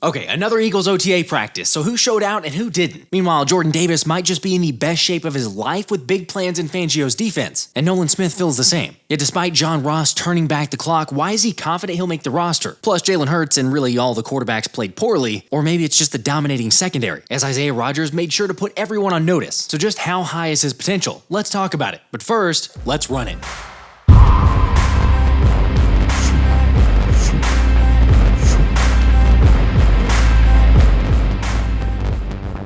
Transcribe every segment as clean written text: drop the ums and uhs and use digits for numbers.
Okay, another Eagles OTA practice, so who showed out and who didn't? Meanwhile, Jordan Davis might just be in the best shape of his life with big plans in Fangio's defense, and Nolan Smith feels the same. Yet despite John Ross turning back the clock, why is he confident he'll make the roster? Plus, Jalen Hurts and really all the quarterbacks played poorly, or maybe it's just the dominating secondary, as Isaiah Rodgers made sure to put everyone on notice. So just how high is his potential? Let's talk about it. But first, let's run it.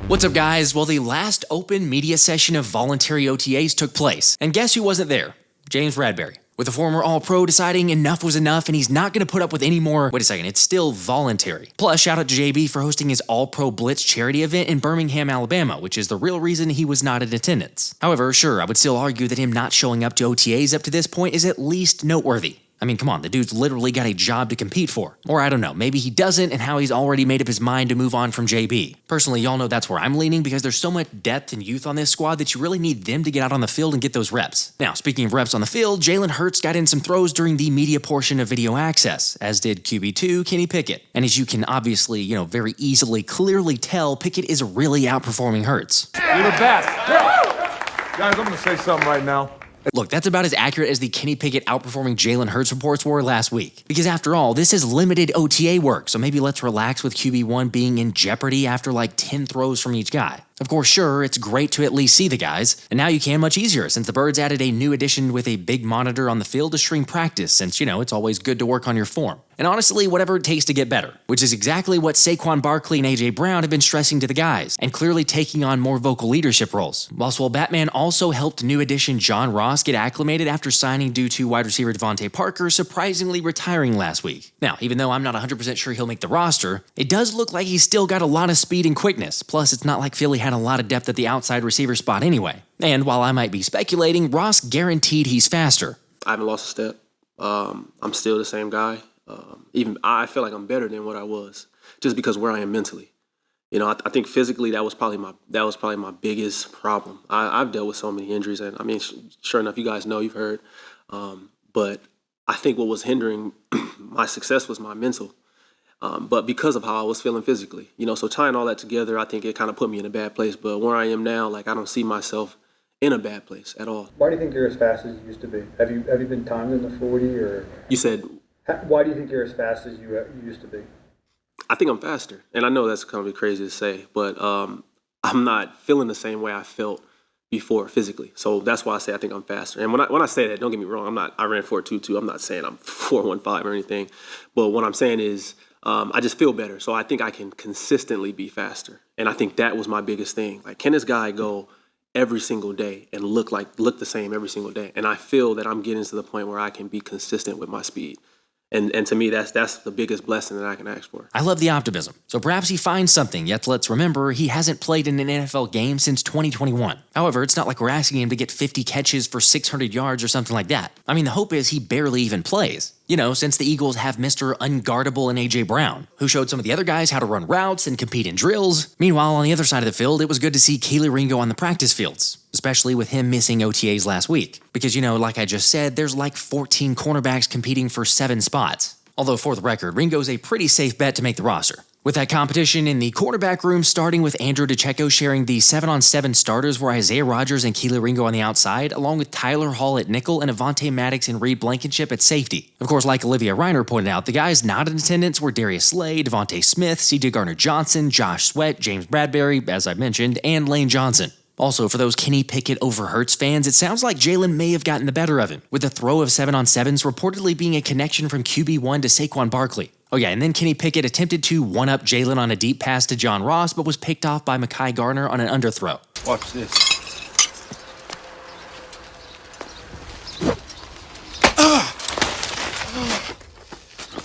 What's up, guys? Well, the last open media session of voluntary OTAs took place, and guess who wasn't there? James Bradberry. With the former All-Pro deciding enough was enough and he's not going to put up with any more. Wait a second, it's still voluntary. Plus, shout out to JB for hosting his All-Pro Blitz charity event in Birmingham, Alabama, which is the real reason he was not in attendance. However, sure, I would still argue that him not showing up to OTAs up to this point is at least noteworthy. I mean, come on, the dude's literally got a job to compete for. Or I don't know, maybe he doesn't and how he's already made up his mind to move on from JB. Personally, y'all know that's where I'm leaning because there's so much depth and youth on this squad that you really need them to get out on the field and get those reps. Now, speaking of reps on the field, Jalen Hurts got in some throws during the media portion of video access, as did QB2 Kenny Pickett. And as you can obviously, very easily, clearly tell, Pickett is really outperforming Hurts. You're the best. Guys, I'm going to say something right now. Look, that's about as accurate as the Kenny Pickett outperforming Jalen Hurts reports were last week. Because after all, this is limited OTA work, so maybe let's relax with QB1 being in jeopardy after like 10 throws from each guy. Of course, sure, it's great to at least see the guys, and now you can much easier since the Birds added a new addition with a big monitor on the field to stream practice since, it's always good to work on your form. And honestly, whatever it takes to get better, which is exactly what Saquon Barkley and AJ Brown have been stressing to the guys, and clearly taking on more vocal leadership roles. Whilst Batman also helped new addition John Ross get acclimated after signing due to wide receiver DeVonta Parker surprisingly retiring last week. Now, even though I'm not 100% sure he'll make the roster, it does look like he's still got a lot of speed and quickness, plus it's not like Philly had a lot of depth at the outside receiver spot anyway. And while I might be speculating, Ross guaranteed he's faster. I haven't lost a step. I'm still the same guy. Even I feel like I'm better than what I was, just because where I am mentally. I think physically that was probably my biggest problem. I've dealt with so many injuries, and I mean, sure enough, you guys know, you've heard. But I think what was hindering my success was my mental. But because of how I was feeling physically, so tying all that together, I think it kind of put me in a bad place. But where I am now, I don't see myself in a bad place at all. Why do you think you're as fast as you used to be? Have you been timed in the 40 or? You said. Why do you think you're as fast as you used to be? I think I'm faster, and I know that's kind of crazy to say, but I'm not feeling the same way I felt before physically. So that's why I say I think I'm faster. And when I say that, don't get me wrong, I ran 4.22. I'm not saying I'm 4.15 or anything, but what I'm saying is I just feel better. So I think I can consistently be faster, and I think that was my biggest thing. Can this guy go every single day and look the same every single day? And I feel that I'm getting to the point where I can be consistent with my speed. And to me, that's the biggest blessing that I can ask for. I love the optimism. So perhaps he finds something, yet let's remember he hasn't played in an NFL game since 2021. However, it's not like we're asking him to get 50 catches for 600 yards or something like that. I mean, the hope is he barely even plays. Since the Eagles have Mr. Unguardable and AJ Brown, who showed some of the other guys how to run routes and compete in drills. Meanwhile, on the other side of the field, it was good to see Kelee Ringo on the practice fields, especially with him missing OTAs last week. Because, like I just said, there's 14 cornerbacks competing for 7 spots. Although, for the record, Ringo's a pretty safe bet to make the roster. With that competition in the quarterback room, starting with Andrew DeCecco sharing the 7-on-7 starters were Isaiah Rodgers and Kelee Ringo on the outside, along with Tyler Hall at nickel and Avonte Maddox and Reed Blankenship at safety. Of course, like Olivia Reiner pointed out, the guys not in attendance were Darius Slay, DeVonta Smith, CJ Garner-Johnson, Josh Sweat, James Bradberry, as I mentioned, and Lane Johnson. Also, for those Kenny Pickett over Hurts fans, it sounds like Jalen may have gotten the better of him, with the throw of 7-on-7s reportedly being a connection from QB1 to Saquon Barkley. Oh yeah, and then Kenny Pickett attempted to one-up Jalen on a deep pass to John Ross, but was picked off by Mekhi Garner on an underthrow. Watch this.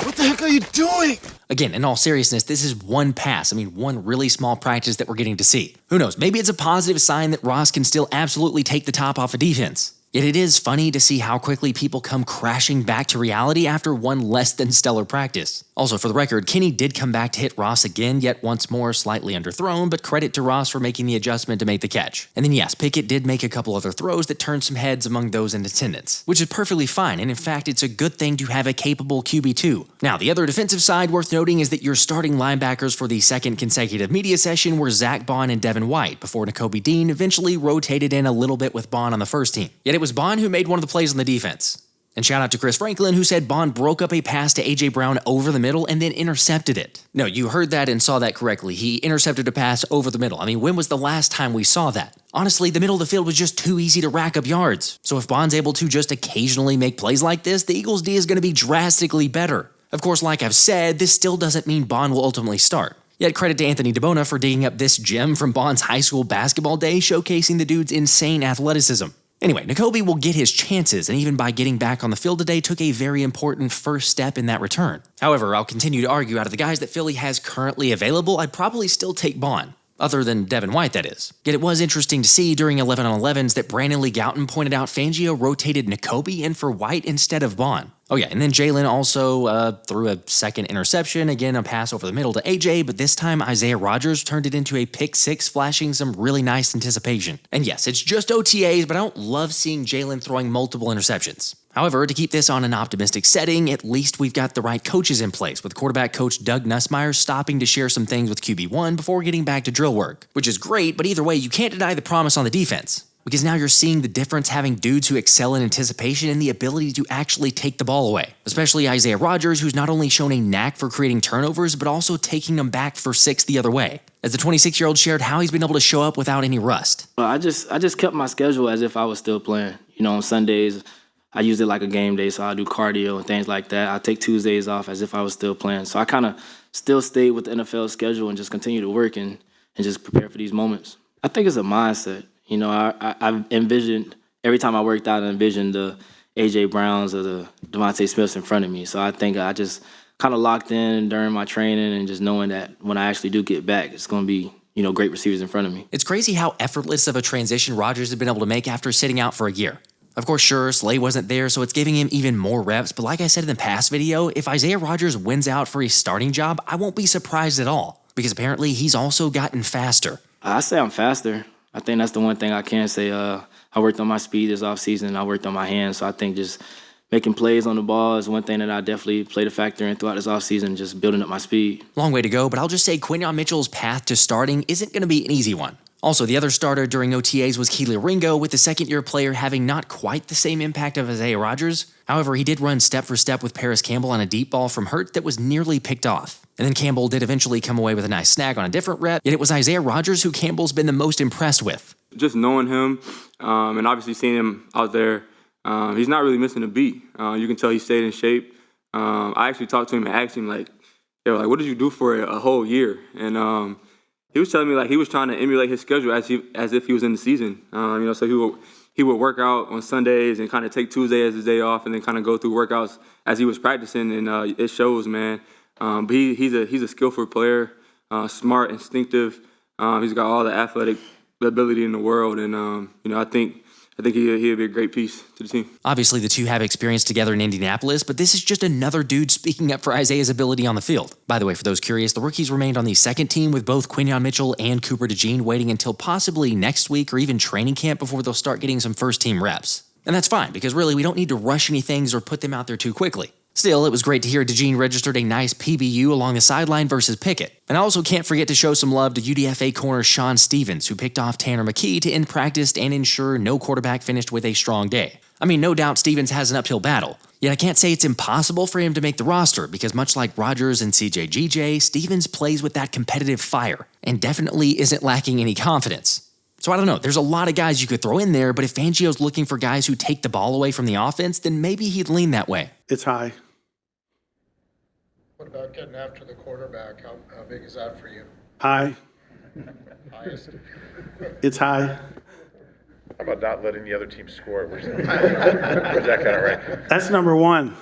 What the heck are you doing? Again, in all seriousness, this is one pass. One really small practice that we're getting to see. Who knows, maybe it's a positive sign that Ross can still absolutely take the top off of defense. Yet it is funny to see how quickly people come crashing back to reality after one less than stellar practice. Also, for the record, Kenny did come back to hit Ross again, yet once more slightly underthrown, but credit to Ross for making the adjustment to make the catch. And then yes, Pickett did make a couple other throws that turned some heads among those in attendance, which is perfectly fine, and in fact, it's a good thing to have a capable QB2. Now, the other defensive side worth noting is that your starting linebackers for the second consecutive media session were Zack Baun and Devin White, before Nakobe Dean eventually rotated in a little bit with Baun on the first team. Yet it was Baun who made one of the plays on the defense. And shout out to Chris Franklin, who said Baun broke up a pass to A.J. Brown over the middle and then intercepted it. No, you heard that and saw that correctly. He intercepted a pass over the middle. I mean, when was the last time we saw that? Honestly, the middle of the field was just too easy to rack up yards. So if Baun's able to just occasionally make plays like this, the Eagles' D is going to be drastically better. Of course, like I've said, this still doesn't mean Baun will ultimately start. Yet credit to Anthony DeBona for digging up this gem from Baun's high school basketball day, showcasing the dude's insane athleticism. Anyway, Nakobe will get his chances, and even by getting back on the field today, took a very important first step in that return. However, I'll continue to argue out of the guys that Philly has currently available, I'd probably still take Baun. Other than Devin White, that is. Yet it was interesting to see during 11-on-11s that Brandon Lee Gouton pointed out Fangio rotated Nakobe in for White instead of Baun. Oh yeah, and then Jalen also threw a second interception, again a pass over the middle to AJ, but this time Isaiah Rodgers turned it into a pick six, flashing some really nice anticipation. And yes, it's just OTAs, but I don't love seeing Jalen throwing multiple interceptions. However, to keep this on an optimistic setting, at least we've got the right coaches in place, with quarterback coach Doug Nussmeier stopping to share some things with QB1 before getting back to drill work. Which is great, but either way, you can't deny the promise on the defense. Because now you're seeing the difference having dudes who excel in anticipation and the ability to actually take the ball away. Especially Isaiah Rodgers, who's not only shown a knack for creating turnovers, but also taking them back for six the other way. As the 26-year-old shared how he's been able to show up without any rust. I just kept my schedule as if I was still playing. You know, on Sundays, I use it like a game day, so I do cardio and things like that. I take Tuesdays off as if I was still playing. So I kind of still stayed with the NFL schedule and just continue to work and just prepare for these moments. I think it's a mindset. You know, I envisioned, every time I worked out, I envisioned the A.J. Browns or the DeVonta Smiths in front of me. So I think I just kind of locked in during my training and just knowing that when I actually do get back, it's going to be, you know, great receivers in front of me. It's crazy how effortless of a transition Rodgers has been able to make after sitting out for a year. Of course, sure, Slay wasn't there, so it's giving him even more reps, but like I said in the past video, if Isaiah Rodgers wins out for a starting job, I won't be surprised at all, because apparently he's also gotten faster. I say I'm faster. I think that's the one thing I can say. I worked on my speed this offseason, and I worked on my hands, so I think just making plays on the ball is one thing that I definitely played a factor in throughout this offseason, just building up my speed. Long way to go, but I'll just say Quinyon Mitchell's path to starting isn't going to be an easy one. Also, the other starter during OTAs was Keely Ringo, with the second-year player having not quite the same impact of Isaiah Rodgers. However, he did run step for step with Paris Campbell on a deep ball from Hurt that was nearly picked off. And then Campbell did eventually come away with a nice snag on a different rep, yet it was Isaiah Rodgers who Campbell's been the most impressed with. Just knowing him and obviously seeing him out there, he's not really missing a beat. You can tell he stayed in shape. I actually talked to him and asked him, like, what did you do for a whole year? And he was telling me like he was trying to emulate his schedule as if he was in the season. So he would work out on Sundays and kind of take Tuesday as his day off, and then kind of go through workouts as he was practicing, and it shows, man. But he's a skillful player, smart, instinctive. He's got all the athletic ability in the world, and I think he'll be a great piece to the team. Obviously, the two have experience together in Indianapolis, but this is just another dude speaking up for Isaiah's ability on the field. By the way, for those curious, the rookies remained on the second team with both Quinyon Mitchell and Cooper Dejean waiting until possibly next week or even training camp before they'll start getting some first-team reps. And that's fine, because really, we don't need to rush any things or put them out there too quickly. Still, it was great to hear Dejean registered a nice PBU along the sideline versus Pickett. And I also can't forget to show some love to UDFA corner Shon Stephens, who picked off Tanner McKee to end practice and ensure no quarterback finished with a strong day. I mean, no doubt Stephens has an uphill battle, yet I can't say it's impossible for him to make the roster, because much like Rodgers and CJ/GJ, Stephens plays with that competitive fire, and definitely isn't lacking any confidence. So I don't know, there's a lot of guys you could throw in there, but if Fangio's looking for guys who take the ball away from the offense, then maybe he'd lean that way. It's high. What about getting after the quarterback? How big is that for you? High. Highest? It's high. How about not letting the other team score? Where's that kind of rank? That's number one.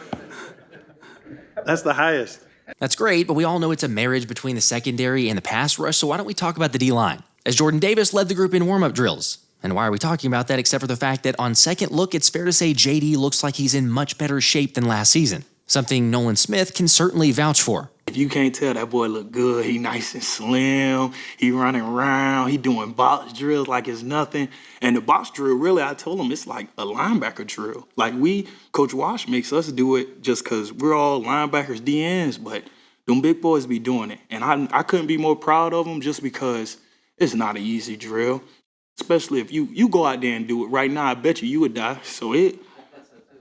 That's the highest. That's great, but we all know it's a marriage between the secondary and the pass rush, so why don't we talk about the D-line? As Jordan Davis led the group in warm-up drills. And why are we talking about that except for the fact that on second look, it's fair to say JD looks like he's in much better shape than last season, something Nolan Smith can certainly vouch for. If you can't tell, that boy look good. He nice and slim. He running around. He doing box drills like it's nothing. And the box drill, really, I told him it's like a linebacker drill. Like Coach Wash makes us do it just because we're all linebackers, DNs, but them big boys be doing it. And I couldn't be more proud of them just because it's not an easy drill. Especially if you go out there and do it right now, I bet you would die.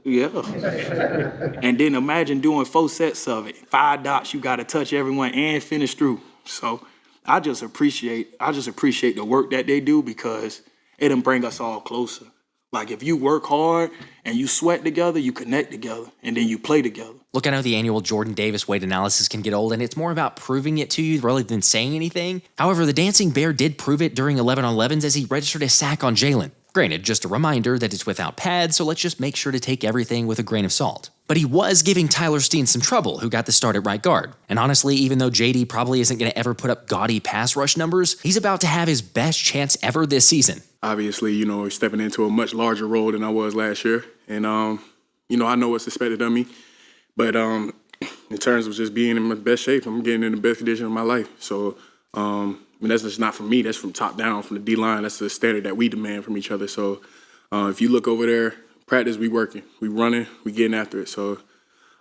Yeah. And then imagine doing 4 sets of it. 5 dots, you got to touch everyone and finish through. So I just appreciate the work that they do because it'll bring us all closer. Like if you work hard and you sweat together, you connect together, and then you play together. Look, I know the annual Jordan Davis weight analysis can get old, and it's more about proving it to you rather than saying anything. However, the Dancing Bear did prove it during 11-on-11s as he registered a sack on Jalen. Granted, just a reminder that it's without pads, so let's just make sure to take everything with a grain of salt. But he was giving Tyler Steen some trouble, who got the start at right guard. And honestly, even though JD probably isn't going to ever put up gaudy pass rush numbers, he's about to have his best chance ever this season. Obviously, stepping into a much larger role than I was last year. And, I know what's expected of me. But in terms of just being in my best shape, I'm getting in the best condition of my life. So, that's just not from me. That's from top down, from the D-line. That's the standard that we demand from each other. So if you look over there, practice, we working. We running. We getting after it. So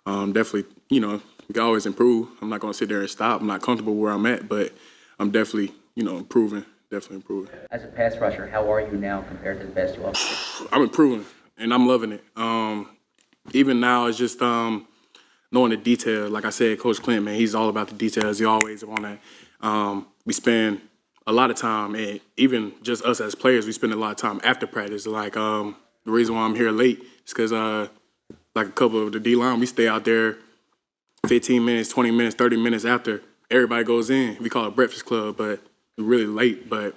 definitely, we can always improve. I'm not going to sit there and stop. I'm not comfortable where I'm at, but I'm definitely, improving. Definitely improving. As a pass rusher, how are you now compared to the best you are? I'm improving, and I'm loving it. Even now, it's just knowing the details. Like I said, Coach Clint, man, he's all about the details. He always on that. We spend a lot of time, and even just us as players, we spend a lot of time after practice. Like the reason why I'm here late is because like a couple of the D-line, we stay out there 15 minutes, 20 minutes, 30 minutes after everybody goes in. We call it Breakfast Club, but we're really late. But,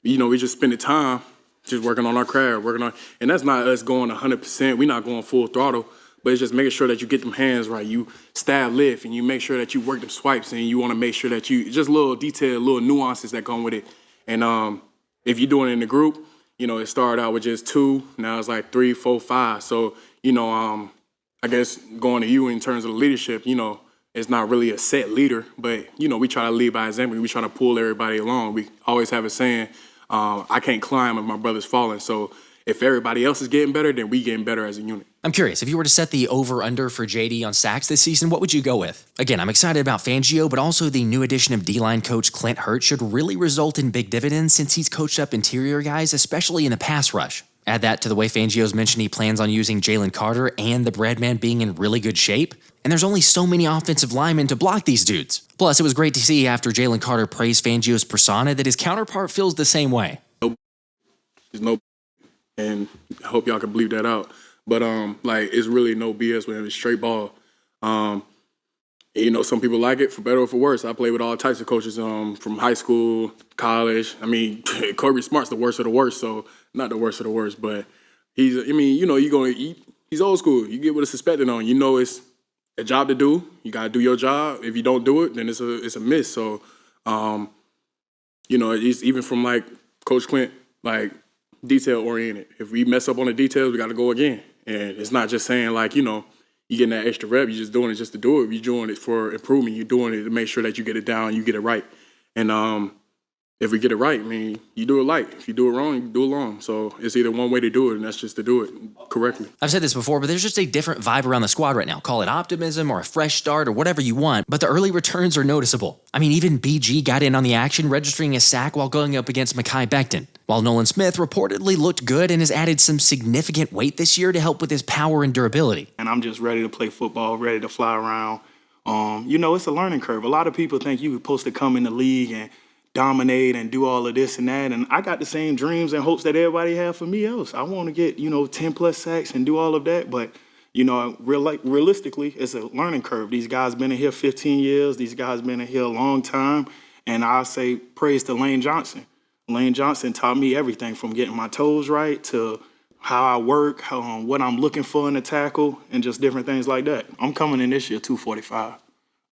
we just spend the time just working on our craft, and that's not us going 100%. We're not going full throttle, but it's just making sure that you get them hands right. You stab lift, and you make sure that you work them swipes, and you want to make sure that just little detail, little nuances that come with it. And if you're doing it in the group, it started out with just 2, now it's like 3, 4, 5. So, I guess going to you in terms of the leadership, it's not really a set leader, but, we try to lead by example. We try to pull everybody along. We always have a saying, I can't climb if my brother's falling. So if everybody else is getting better, then we getting better as a unit. I'm curious, if you were to set the over-under for JD on sacks this season, what would you go with? Again, I'm excited about Fangio, but also the new addition of D-line coach Clint Hurts should really result in big dividends since he's coached up interior guys, especially in the pass rush. Add that to the way Fangio's mentioned he plans on using Jalen Carter and the Breadman being in really good shape, and there's only so many offensive linemen to block these dudes. Plus, it was great to see after Jalen Carter praised Fangio's persona that his counterpart feels the same way. There's no, and I hope y'all can bleep that out. But it's really no BS with him. It's straight ball. Some people like it for better or for worse. I play with all types of coaches from high school, college. I mean, Kirby Smart's the worst of the worst, so not the worst of the worst, but he's old school. You get what it's expected on. It's a job to do. You got to do your job. If you don't do it, then it's a miss. So, it's even from like Coach Clint, like detail oriented. If we mess up on the details, we got to go again. And it's not just saying like, you getting that extra rep, you're just doing it just to do it. You're doing it for improvement. You're doing it to make sure that you get it down, you get it right. And if we get it right, you do it right. If you do it wrong, you do it wrong. So it's either one way to do it, and that's just to do it correctly. I've said this before, but there's just a different vibe around the squad right now. Call it optimism or a fresh start or whatever you want, but the early returns are noticeable. Even BG got in on the action, registering a sack while going up against Mekhi Becton, while Nolan Smith reportedly looked good and has added some significant weight this year to help with his power and durability. And I'm just ready to play football, ready to fly around. It's a learning curve. A lot of people think you're supposed to come in the league and dominate and do all of this and that. And I got the same dreams and hopes that everybody have for me else. I want to get, 10-plus sacks and do all of that. But, realistically, it's a learning curve. These guys been in here 15 years. These guys been in here a long time. And I say praise to Lane Johnson. Lane Johnson taught me everything from getting my toes right to how I work, what I'm looking for in a tackle, and just different things like that. I'm coming in this year 245.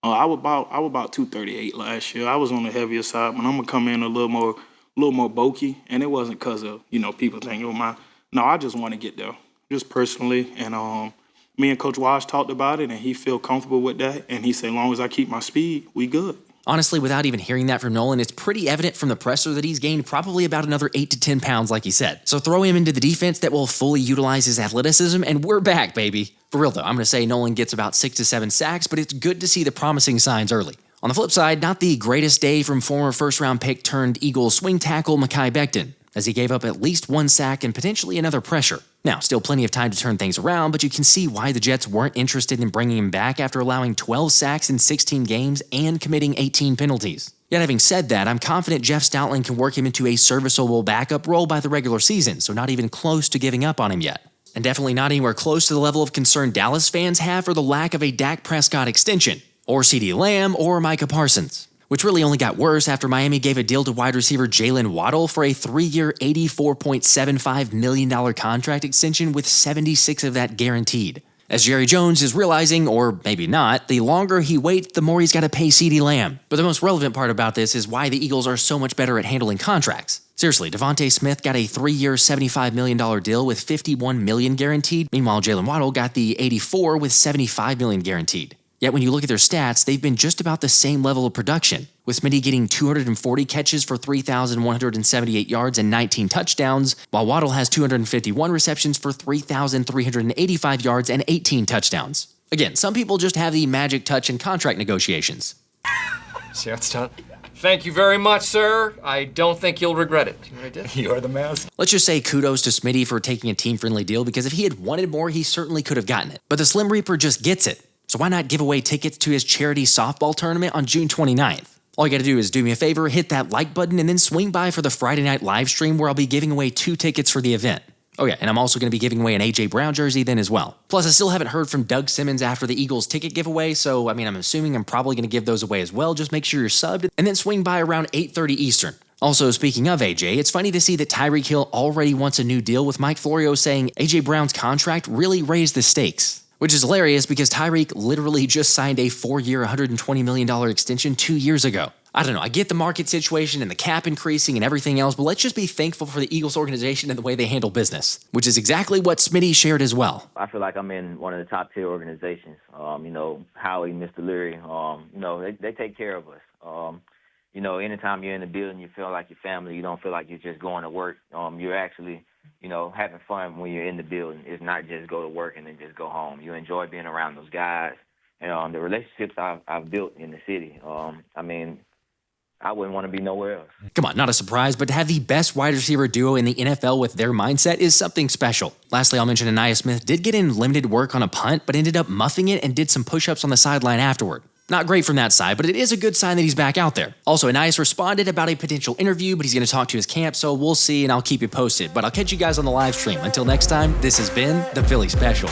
I was about 238 last year. I was on the heavier side, but I'm gonna come in a little little more bulky, and it wasn't because of, people thinking, no, I just want to get there, just personally. And me and Coach Walsh talked about it, and he feel comfortable with that. And he said, as long as I keep my speed, we good. Honestly, without even hearing that from Nolan, it's pretty evident from the presser that he's gained probably about another 8 to 10 pounds, like he said. So throw him into the defense that will fully utilize his athleticism, and we're back, baby. For real, though, I'm going to say Nolan gets about 6 to 7 sacks, but it's good to see the promising signs early. On the flip side, not the greatest day from former first-round pick turned Eagles swing tackle Mekhi Becton, as he gave up at least 1 sack and potentially another pressure. Now, still plenty of time to turn things around, but you can see why the Jets weren't interested in bringing him back after allowing 12 sacks in 16 games and committing 18 penalties. Yet having said that, I'm confident Jeff Stoutland can work him into a serviceable backup role by the regular season, so not even close to giving up on him yet. And definitely not anywhere close to the level of concern Dallas fans have for the lack of a Dak Prescott extension, or CeeDee Lamb, or Micah Parsons. Which really only got worse after Miami gave a deal to wide receiver Jalen Waddle for a 3-year, $84.75 million contract extension with 76 of that guaranteed. As Jerry Jones is realizing, or maybe not, the longer he waits, the more he's got to pay CeeDee Lamb. But the most relevant part about this is why the Eagles are so much better at handling contracts. Seriously, DeVonta Smith got a 3-year, $75 million deal with $51 million guaranteed. Meanwhile, Jalen Waddle got the 84 with $75 million guaranteed. Yet when you look at their stats, they've been just about the same level of production, with Smitty getting 240 catches for 3,178 yards and 19 touchdowns, while Waddle has 251 receptions for 3,385 yards and 18 touchdowns. Again, some people just have the magic touch in contract negotiations. See how it's done? Thank you very much, sir. I don't think you'll regret it. You know what I did? You're the master. Let's just say kudos to Smitty for taking a team-friendly deal, because if he had wanted more, he certainly could have gotten it. But the Slim Reaper just gets it. So why not give away tickets to his charity softball tournament on June 29th? All you gotta do is do me a favor, hit that like button, and then swing by for the Friday night live stream where I'll be giving away 2 tickets for the event. Oh yeah, and I'm also gonna be giving away an AJ Brown jersey then as well. Plus, I still haven't heard from Doug Simmons after the Eagles ticket giveaway, so I'm assuming I'm probably gonna give those away as well. Just make sure you're subbed, and then swing by around 8:30 Eastern. Also, speaking of AJ, it's funny to see that Tyreek Hill already wants a new deal, with Mike Florio saying AJ Brown's contract really raised the stakes. Which is hilarious because Tyreek literally just signed a 4-year, $120 million extension 2 years ago. I don't know, I get the market situation and the cap increasing and everything else, but let's just be thankful for the Eagles organization and the way they handle business, which is exactly what Smitty shared as well. I feel like I'm in one of the top tier organizations. Howie, Mr. Leary, they take care of us. Anytime you're in the building, you feel like your family. You don't feel like you're just going to work. You're actually having fun when you're in the building. It's not just go to work and then just go home. You enjoy being around those guys. And the relationships I've built in the city, I wouldn't want to be nowhere else. Come on, not a surprise, but to have the best wide receiver duo in the NFL with their mindset is something special. Lastly, I'll mention Ainias Smith did get in limited work on a punt, but ended up muffing it and did some push-ups on the sideline afterward. Not great from that side, but it is a good sign that he's back out there. Also, Ainias responded about a potential interview, but he's going to talk to his camp, so we'll see, and I'll keep you posted. But I'll catch you guys on the live stream. Until next time, this has been the Philly Special.